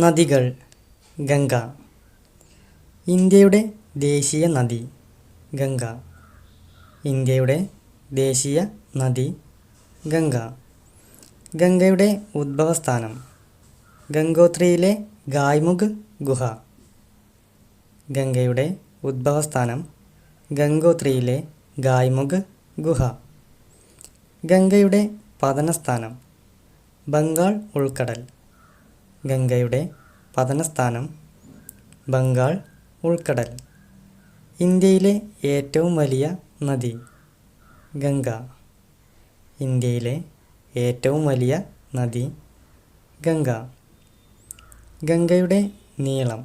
നദികൾ. ഗംഗ. ഇന്ത്യയുടെ ദേശീയ നദി ഗംഗ. ഇന്ത്യയുടെ ദേശീയ നദി ഗംഗ. ഗംഗയുടെ ഉദ്ഭവസ്ഥാനം ഗംഗോത്രിയിലെ ഗായ്മുഖ് ഗുഹ. ഗംഗയുടെ ഉദ്ഭവസ്ഥാനം ഗംഗോത്രിയിലെ ഗായ്മുഖ് ഗുഹ. ഗംഗയുടെ പതനസ്ഥാനം ബംഗാൾ ഉൾക്കടൽ. ഗംഗയുടെ പതനസ്ഥാനം ബംഗാൾ ഉൾക്കടൽ. ഇന്ത്യയിലെ ഏറ്റവും വലിയ നദി ഗംഗ. ഇന്ത്യയിലെ ഏറ്റവും വലിയ നദി ഗംഗ. ഗംഗയുടെ നീളം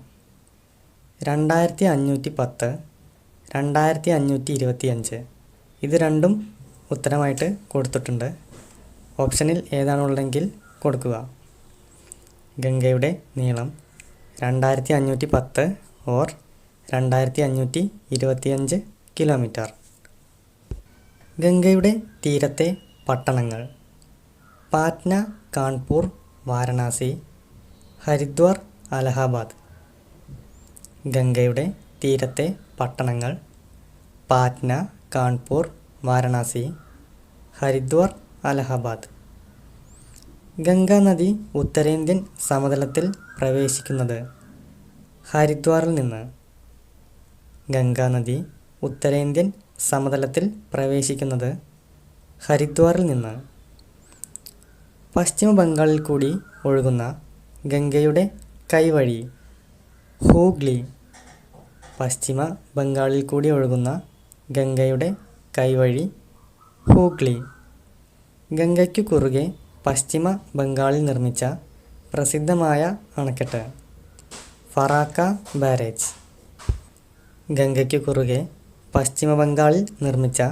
2510, 2525. ഇത് രണ്ടും ഉത്തരമായിട്ട് കൊടുത്തിട്ടുണ്ട്. ഓപ്ഷനിൽ ഏതാണുള്ളതെങ്കിൽ കൊടുക്കുക. ഗംഗയുടെ നീളം 2510 ഓർ 2525 കിലോമീറ്റർ. ഗംഗയുടെ തീരത്തെ പട്ടണങ്ങൾ പാറ്റ്ന, കാൺപൂർ, വാരണാസി, ഹരിദ്വാർ, അലഹാബാദ്. ഗംഗയുടെ തീരത്തെ പട്ടണങ്ങൾ പാറ്റ്ന, കാൺപൂർ, വാരണാസി, ഹരിദ്വാർ, അലഹാബാദ്. ഗംഗാ നദി ഉത്തരേന്ത്യൻ സമതലത്തിൽ പ്രവേശിക്കുന്നത് ഹരിദ്വാറിൽ നിന്ന്. ഗംഗാ നദി ഉത്തരേന്ത്യൻ സമതലത്തിൽ പ്രവേശിക്കുന്നത് ഹരിദ്വാറിൽ നിന്ന്. പശ്ചിമ ബംഗാളിൽ കൂടി ഒഴുകുന്ന ഗംഗയുടെ കൈവഴി ഹൂഗ്ലി. പശ്ചിമ ബംഗാളിൽ കൂടി ഒഴുകുന്ന ഗംഗയുടെ കൈവഴി ഹൂഗ്ലി. ഗംഗയ്ക്കു കുറുകെ പശ്ചിമ ബംഗാളിൽ നിർമ്മിച്ച പ്രസിദ്ധമായ അണക്കെട്ട് ഫറാക്ക ബാരേജ്. ഗംഗയ്ക്കു കുറുകെ പശ്ചിമ ബംഗാളിൽ നിർമ്മിച്ച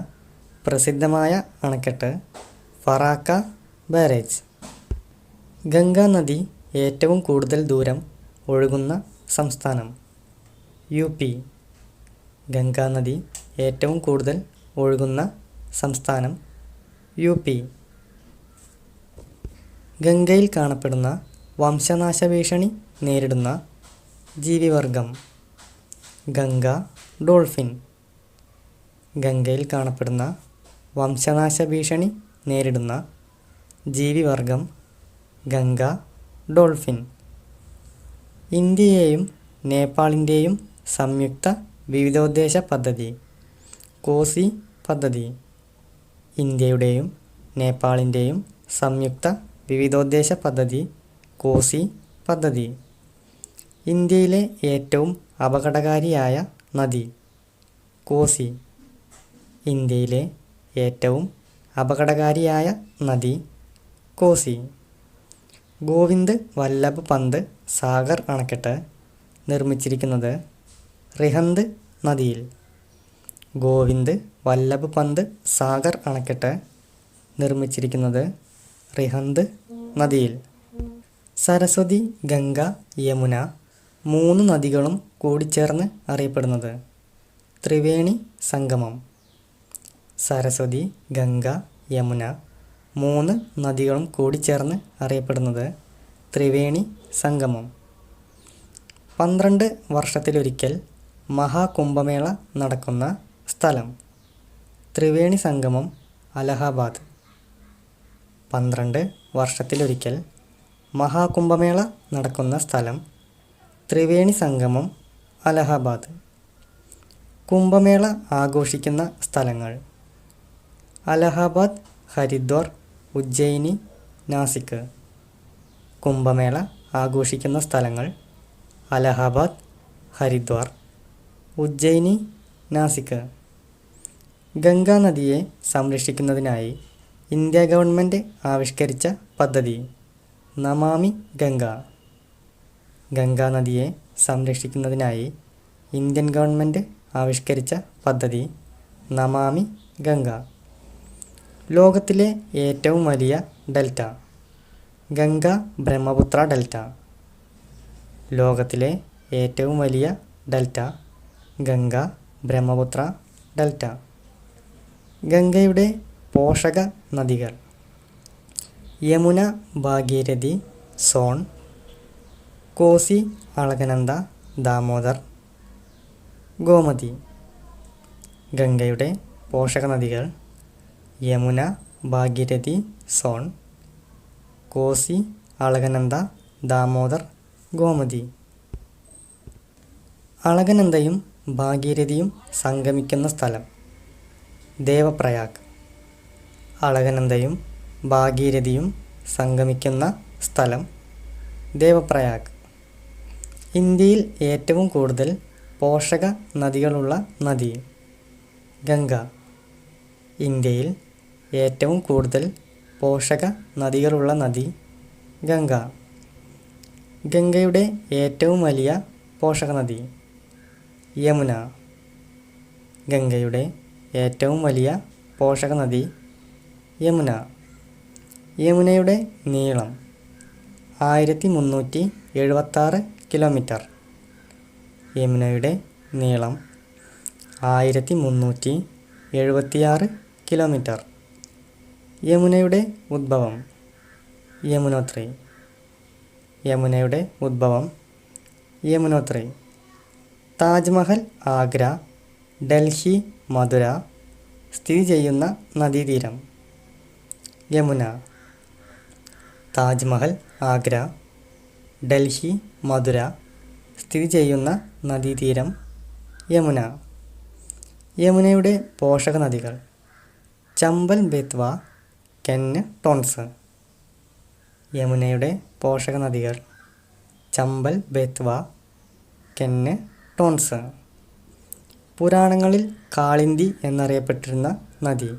പ്രസിദ്ധമായ അണക്കെട്ട് ഫറാക്ക ബാരേജ്. ഗംഗാ നദി ഏറ്റവും കൂടുതൽ ദൂരം ഒഴുകുന്ന സംസ്ഥാനം UP. ഗംഗാ നദി ഏറ്റവും കൂടുതൽ ഒഴുകുന്ന സംസ്ഥാനം UP. ഗംഗയിൽ കാണപ്പെടുന്ന വംശനാശ ഭീഷണി നേരിടുന്ന ജീവിവർഗം ഗംഗ ഡോൾഫിൻ. ഗംഗയിൽ കാണപ്പെടുന്ന വംശനാശ ഭീഷണി നേരിടുന്ന ജീവിവർഗം ഗംഗ ഡോൾഫിൻ. ഇന്ത്യയെയും നേപ്പാളിൻ്റെയും സംയുക്ത വിവിധോദ്ദേശ പദ്ധതി കോസി പദ്ധതി. ഇന്ത്യയുടെയും നേപ്പാളിൻ്റെയും സംയുക്ത വിവിധോദ്ദേശ പദ്ധതി കോസി പദ്ധതി. ഇന്ത്യയിലെ ഏറ്റവും അപകടകാരിയായ നദി കോസി. ഇന്ത്യയിലെ ഏറ്റവും അപകടകാരിയായ നദി കോസി. ഗോവിന്ദ് വല്ലഭ് പന്ത് സാഗർ അണക്കെട്ട് നിർമ്മിച്ചിരിക്കുന്നത് റിഹന്ദ് നദിയിൽ. ഗോവിന്ദ് വല്ലഭ് പന്ത് സാഗർ അണക്കെട്ട് നിർമ്മിച്ചിരിക്കുന്നത് റിഹന്ദ് നദിയിൽ. സരസ്വതി, ഗംഗ, യമുന 3 നദികളും കൂടിച്ചേർന്ന് അറിയപ്പെടുന്നത് ത്രിവേണി സംഗമം. സരസ്വതി, ഗംഗ, യമുന 3 നദികളും കൂടിച്ചേർന്ന് അറിയപ്പെടുന്നത് ത്രിവേണി സംഗമം. 12 വർഷത്തിലൊരിക്കൽ മഹാകുംഭമേള നടക്കുന്ന സ്ഥലം ത്രിവേണി സംഗമം, അലഹാബാദ്. 12 വർഷത്തിലൊരിക്കൽ മഹാകുംഭമേള നടക്കുന്ന സ്ഥലം ത്രിവേണി സംഗമം, അലഹാബാദ്. കുംഭമേള ആഘോഷിക്കുന്ന സ്ഥലങ്ങൾ അലഹാബാദ്, ഹരിദ്വാർ, ഉജ്ജയിനി, നാസിക്. കുംഭമേള ആഘോഷിക്കുന്ന സ്ഥലങ്ങൾ അലഹാബാദ്, ഹരിദ്വാർ, ഉജ്ജയിനി, നാസിക്. ഗംഗാ നദിയെ സംരക്ഷിക്കുന്നതിനായി ഇന്ത്യ ഗവൺമെൻറ് ആവിഷ്കരിച്ച പദ്ധതി നമാമി ഗംഗ. ഗംഗാ നദിയെ സംരക്ഷിക്കുന്നതിനായി ഇന്ത്യൻ ഗവൺമെൻറ് ആവിഷ്കരിച്ച പദ്ധതി നമാമി ഗംഗ. ലോകത്തിലെ ഏറ്റവും വലിയ ഡെൽറ്റ ഗംഗ ബ്രഹ്മപുത്ര ഡെൽറ്റ. ലോകത്തിലെ ഏറ്റവും വലിയ ഡെൽറ്റ ഗംഗ ബ്രഹ്മപുത്ര ഡെൽറ്റ. ഗംഗയുടെ പോഷക നദികൾ യമുന, ഭാഗീരഥി, സോൺ, കോസി, അളകനന്ദ, ദാമോദർ, ഗോമതി. ഗംഗയുടെ പോഷക നദികൾ: യമുന, ഭാഗീരഥി, സോൺ. കോസി, അളകനന്ദ, ദാമോദർ, ഗോമതി. അളകനന്ദയും ഭാഗീരഥിയും സംഗമിക്കുന്ന സ്ഥലം: ദേവപ്രയാഗ്. അളകനന്ദയും ഭാഗീരഥിയും സംഗമിക്കുന്ന സ്ഥലം: ദേവപ്രയാഗ്. ഇന്ത്യയിൽ ഏറ്റവും കൂടുതൽ പോഷക നദികളുള്ള നദി: ഗംഗ. ഇന്ത്യയിൽ ഏറ്റവും കൂടുതൽ പോഷക നദികളുള്ള നദി: ഗംഗ. ഗംഗയുടെ ഏറ്റവും വലിയ പോഷക നദി: യമുന. ഗംഗയുടെ ഏറ്റവും വലിയ പോഷക നദി: യമുന. യമുനയുടെ നീളം 1376 കിലോമീറ്റർ. യമുനയുടെ നീളം 1376 കിലോമീറ്റർ. യമുനയുടെ ഉദ്ഭവം: യമുനോത്രി. യമുനയുടെ ഉദ്ഭവം: യമുനോത്രി. താജ്മഹൽ ആഗ്ര, ഡൽഹി, മഥുര സ്ഥിതി ചെയ്യുന്ന നദീതീരം: യമുന. താജ്മഹൽ ആഗ്ര, ഡൽഹി, മഥുര സ്ഥിതി ചെയ്യുന്ന നദീതീരം: യമുന. യമുനയുടെ പോഷക നദികൾ: ചമ്പൽ, ബെത്വ, കെന്ന്, ടോൺസ്. യമുനയുടെ പോഷക നദികൾ: ചമ്പൽ, ബെത്വ, കെന്ന്, ടോൺസ്. പുരാണങ്ങളിൽ കാളിന്തി എന്നറിയപ്പെട്ടിരുന്ന നദി: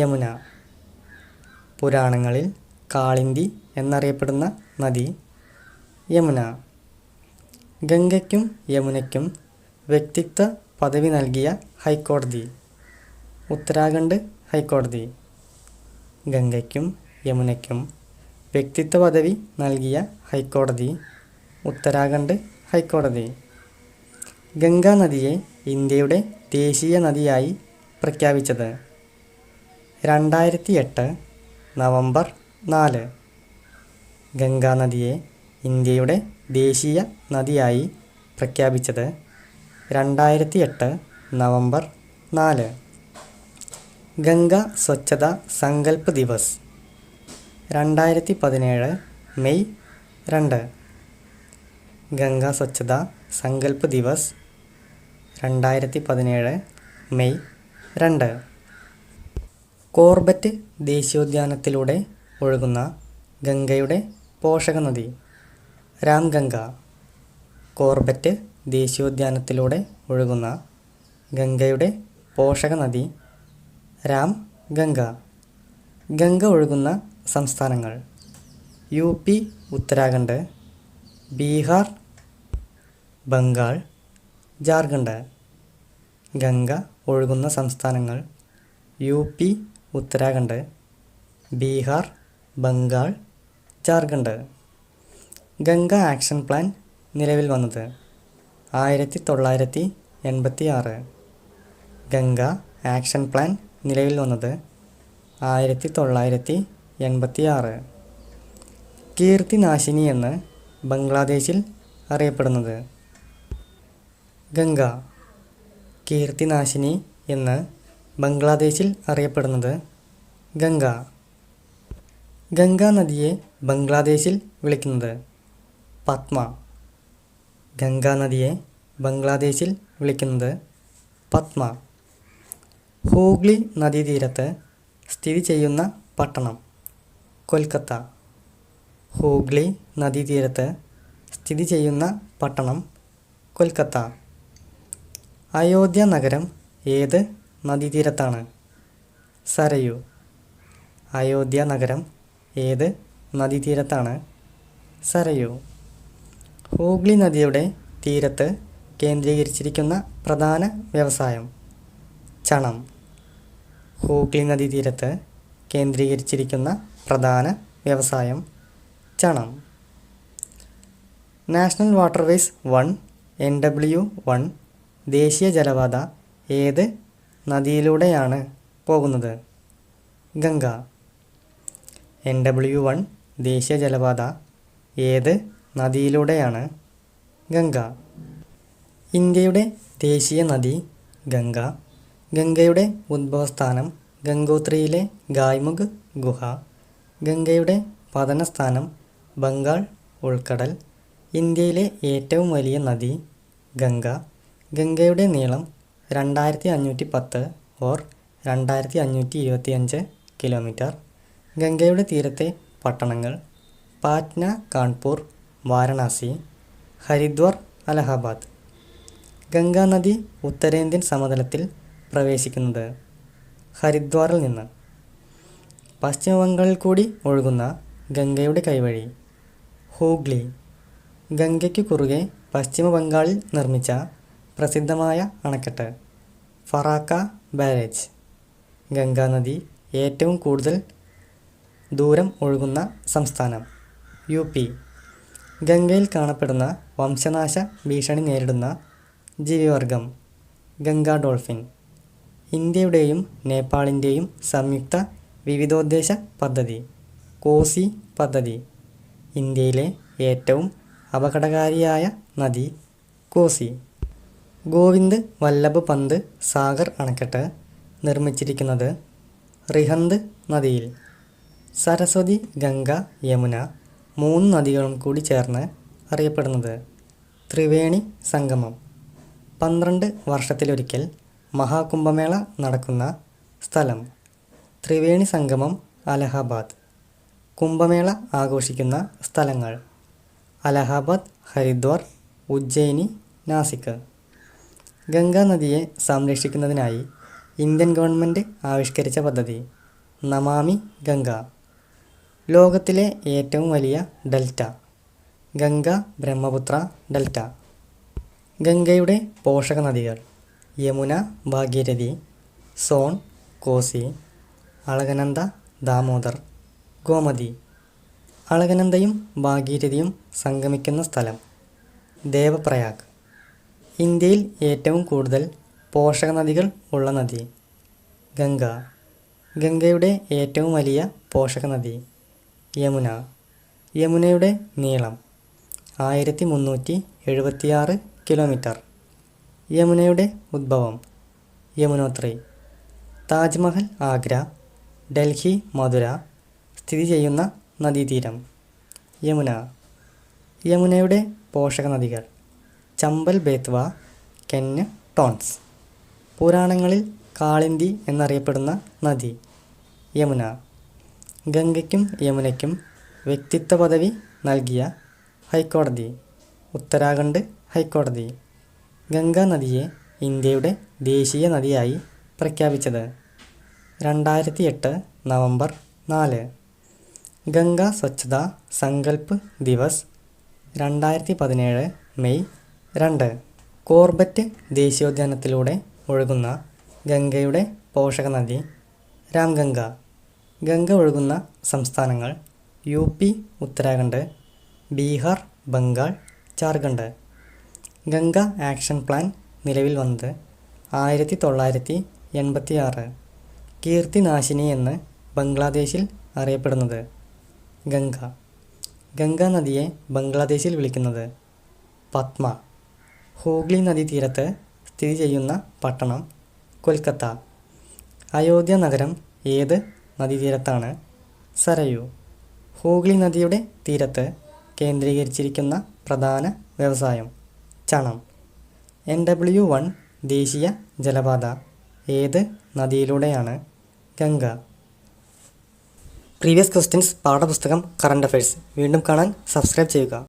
യമുന. പുരാണങ്ങളിൽ കാളിന്തി എന്നറിയപ്പെടുന്ന നദി: യമുന. ഗംഗയ്ക്കും യമുനയ്ക്കും വ്യക്തിത്വ പദവി നൽകിയ ഹൈക്കോടതി: ഉത്തരാഖണ്ഡ് ഹൈക്കോടതി. ഗംഗയ്ക്കും യമുനയ്ക്കും വ്യക്തിത്വ പദവി നൽകിയ ഹൈക്കോടതി: ഉത്തരാഖണ്ഡ് ഹൈക്കോടതി. ഗംഗാ നദിയെ ഇന്ത്യയുടെ ദേശീയ നദിയായി പ്രഖ്യാപിച്ചത്: 2008 നവംബർ 4. ഗംഗാ നദിയെ ഇന്ത്യയുടെ ദേശീയ നദിയായി പ്രഖ്യാപിച്ചത് 2008 നവംബർ 4. ഗംഗ സ്വച്ഛത സങ്കൽപ് ദിവസ്: 2017 മെയ് 2. ഗംഗ സ്വച്ഛത സങ്കൽപ് ദിവസ് 2017 മെയ് 2. കോർബറ്റ് ദേശീയോദ്യാനത്തിലൂടെ ഒഴുകുന്ന ഗംഗയുടെ പോഷക നദി: രാംഗംഗ. കോർബറ്റ് ദേശീയോദ്യാനത്തിലൂടെ ഒഴുകുന്ന ഗംഗയുടെ പോഷക നദി: രാംഗംഗ. ഗംഗ ഒഴുകുന്ന സംസ്ഥാനങ്ങൾ: UP, ഉത്തരാഖണ്ഡ്, ബീഹാർ, ബംഗാൾ, ജാർഖണ്ഡ്. ഗംഗ ഒഴുകുന്ന സംസ്ഥാനങ്ങൾ: UP, Uttarakhand, Bihar, Bengal, Jharkhand. Ganga action plan നിലവിൽ വന്നത് 1986. ഗംഗ ആക്ഷൻ പ്ലാൻ നിലവിൽ വന്നത് 1986. കീർത്തിനാശിനി എന്ന് ബംഗ്ലാദേശിൽ അറിയപ്പെടുന്നത്: ഗംഗ. കീർത്തിനാശിനി എന്ന് ബംഗ്ലാദേശിൽ അറിയപ്പെടുന്നത്: ഗംഗ. ഗംഗാ നദിയെ ബംഗ്ലാദേശിൽ വിളിക്കുന്നത്: പദ്മ. ഗംഗാ നദിയെ ബംഗ്ലാദേശിൽ വിളിക്കുന്നത്: പദ്മ. ഹൂഗ്ലി നദീതീരത്ത് സ്ഥിതി ചെയ്യുന്ന പട്ടണം: കൊൽക്കത്ത. ഹൂഗ്ലി നദീതീരത്ത് സ്ഥിതി ചെയ്യുന്ന പട്ടണം: കൊൽക്കത്ത. അയോധ്യ നഗരം ഏത് നദീതീരത്താണ്? സരയു. അയോധ്യ നഗരം ഏത് നദീതീരത്താണ്? സരയു. ഹൂഗ്ലി നദിയുടെ തീരത്ത് കേന്ദ്രീകരിച്ചിരിക്കുന്ന പ്രധാന വ്യവസായം: ചണം. ഹൂഗ്ലി നദീതീരത്ത് കേന്ദ്രീകരിച്ചിരിക്കുന്ന പ്രധാന വ്യവസായം: ചണം. നാഷണൽ വാട്ടർവേസ് 1 NW1 ദേശീയ ജലപാത ഏത് നദിയിലൂടെയാണ് പോകുന്നത്? ഗംഗ. NW1 ദേശീയ ജലപാത ഏത് നദിയിലൂടെയാണ്? ഗംഗ. ഇന്ത്യയുടെ ദേശീയ നദി ഗംഗ. ഗംഗയുടെ ഉദ്ഭവസ്ഥാനം ഗംഗോത്രിയിലെ ഗായ്മുഖ് ഗുഹ. ഗംഗയുടെ പതനസ്ഥാനം ബംഗാൾ ഉൾക്കടൽ. ഇന്ത്യയിലെ ഏറ്റവും വലിയ നദി ഗംഗ. ഗംഗയുടെ നീളം 2510 ഓർ 2525 കിലോമീറ്റർ. ഗംഗയുടെ തീരത്തെ പട്ടണങ്ങൾ പാറ്റ്ന, കാൺപൂർ, വാരണാസി, ഹരിദ്വാർ, അലഹബാദ്. ഗംഗാനദി ഉത്തരേന്ത്യൻ സമതലത്തിൽ പ്രവേശിക്കുന്നത് ഹരിദ്വാറിൽ നിന്ന്. പശ്ചിമബംഗാളിൽ കൂടി ഒഴുകുന്ന ഗംഗയുടെ കൈവഴി ഹൂഗ്ലി. ഗംഗയ്ക്ക് കുറുകെ പശ്ചിമ ബംഗാളിൽ നിർമ്മിച്ച പ്രസിദ്ധമായ അണക്കെട്ട് ഫറാക്ക ബാരേജ്. ഗംഗാനദി ഏറ്റവും കൂടുതൽ ദൂരം ഒഴുകുന്ന സംസ്ഥാനം UP. ഗംഗയിൽ കാണപ്പെടുന്ന വംശനാശ ഭീഷണി നേരിടുന്ന ജീവിവർഗം ഗംഗാ ഡോൾഫിൻ. ഇന്ത്യയുടെയും നേപ്പാളിൻ്റെയും സംയുക്ത വിവിധോദ്ദേശ പദ്ധതി കോസി പദ്ധതി. ഇന്ത്യയിലെ ഏറ്റവും അപകടകാരിയായ നദി കോസി. ഗോവിന്ദ് വല്ലഭ് പന്ത് സാഗർ അണക്കെട്ട് നിർമ്മിച്ചിരിക്കുന്നത് റിഹന്ദ് നദിയിൽ. സരസ്വതി, ഗംഗ, യമുന 3 നദികളും കൂടി ചേർന്ന് അറിയപ്പെടുന്നത് ത്രിവേണി സംഗമം. 12 വർഷത്തിലൊരിക്കൽ മഹാകുംഭമേള നടക്കുന്ന സ്ഥലം ത്രിവേണി സംഗമം, അലഹബാദ്. കുംഭമേള ആഘോഷിക്കുന്ന സ്ഥലങ്ങൾ അലഹബാദ്, ഹരിദ്വാർ, ഉജ്ജയിനി, നാസിക്. ഗംഗാനദിയെ സംരക്ഷിക്കുന്നതിനായി ഇന്ത്യൻ ഗവൺമെൻറ് ആവിഷ്കരിച്ച പദ്ധതി നമാമി ഗംഗ. ലോകത്തിലെ ഏറ്റവും വലിയ ഡെൽറ്റ ഗംഗ ബ്രഹ്മപുത്ര ഡെൽറ്റ. ഗംഗയുടെ പോഷക നദികൾ യമുന, ഭാഗീരഥി, സോൺ, കോസി, അളകനന്ദ, ദാമോദർ, ഗോമതി. അളകനന്ദയും ഭാഗീരഥിയും സംഗമിക്കുന്ന സ്ഥലം ദേവപ്രയാഗ്. ഇന്ത്യയിൽ ഏറ്റവും കൂടുതൽ പോഷക നദികൾ ഉള്ള നദി ഗംഗ. ഗംഗയുടെ ഏറ്റവും വലിയ പോഷക നദി യമുന. യമുനയുടെ നീളം 1376 കിലോമീറ്റർ. യമുനയുടെ ഉദ്ഭവം യമുനോത്രി. താജ്മഹൽ ആഗ്ര, ഡൽഹി, മധുര സ്ഥിതി ചെയ്യുന്ന നദീതീരം യമുന. യമുനയുടെ പോഷക നദികൾ ചമ്പൽ, ബേത്വ, കെന്ന്, ടോൺസ്. പുരാണങ്ങളിൽ കാളിന്തി എന്നറിയപ്പെടുന്ന നദി യമുന. ഗംഗയ്ക്കും യമുനയ്ക്കും വ്യക്തിത്വ പദവി നൽകിയ ഹൈക്കോടതി ഉത്തരാഖണ്ഡ് ഹൈക്കോടതി. ഗംഗാ നദിയെ ഇന്ത്യയുടെ ദേശീയ നദിയായി പ്രഖ്യാപിച്ചത് 2008 നവംബർ 4. ഗംഗാ സ്വച്ഛതാ സങ്കൽപ് ദിവസ് 2017 മെയ് 2. കോർബറ്റ് ദേശീയോദ്യാനത്തിലൂടെ ഒഴുകുന്ന ഗംഗയുടെ പോഷക നദി രാംഗംഗ. ഗംഗ ഒഴുകുന്ന സംസ്ഥാനങ്ങൾ UP, Uttarakhand, Bihar, Bengal, Jharkhand. Ganga action plan നിലവിൽ വന്നത് 1986. കീർത്തിനാശിനി എന്ന് ബംഗ്ലാദേശിൽ അറിയപ്പെടുന്നത് ഗംഗ. ഗംഗാ നദിയെ ബംഗ്ലാദേശിൽ വിളിക്കുന്നത് പത്മ. ഹൂഗ്ലി നദീതീരത്ത് സ്ഥിതി ചെയ്യുന്ന പട്ടണം കൊൽക്കത്ത. അയോധ്യ നഗരം ഏത് നദീതീരത്താണ്? സരയൂ. ഹൂഗ്ലി നദിയുടെ തീരത്ത് കേന്ദ്രീകരിച്ചിരിക്കുന്ന പ്രധാന വ്യവസായം ചണം. NW1 ദേശീയ ജലപാത ഏത് നദിയിലൂടെയാണ്? ഗംഗ. പ്രീവിയസ് ക്വസ്റ്റ്യൻസ് പാഠപുസ്തകം കറണ്ട് അഫയേഴ്സ് വീണ്ടും കാണാൻ സബ്സ്ക്രൈബ് ചെയ്യുക.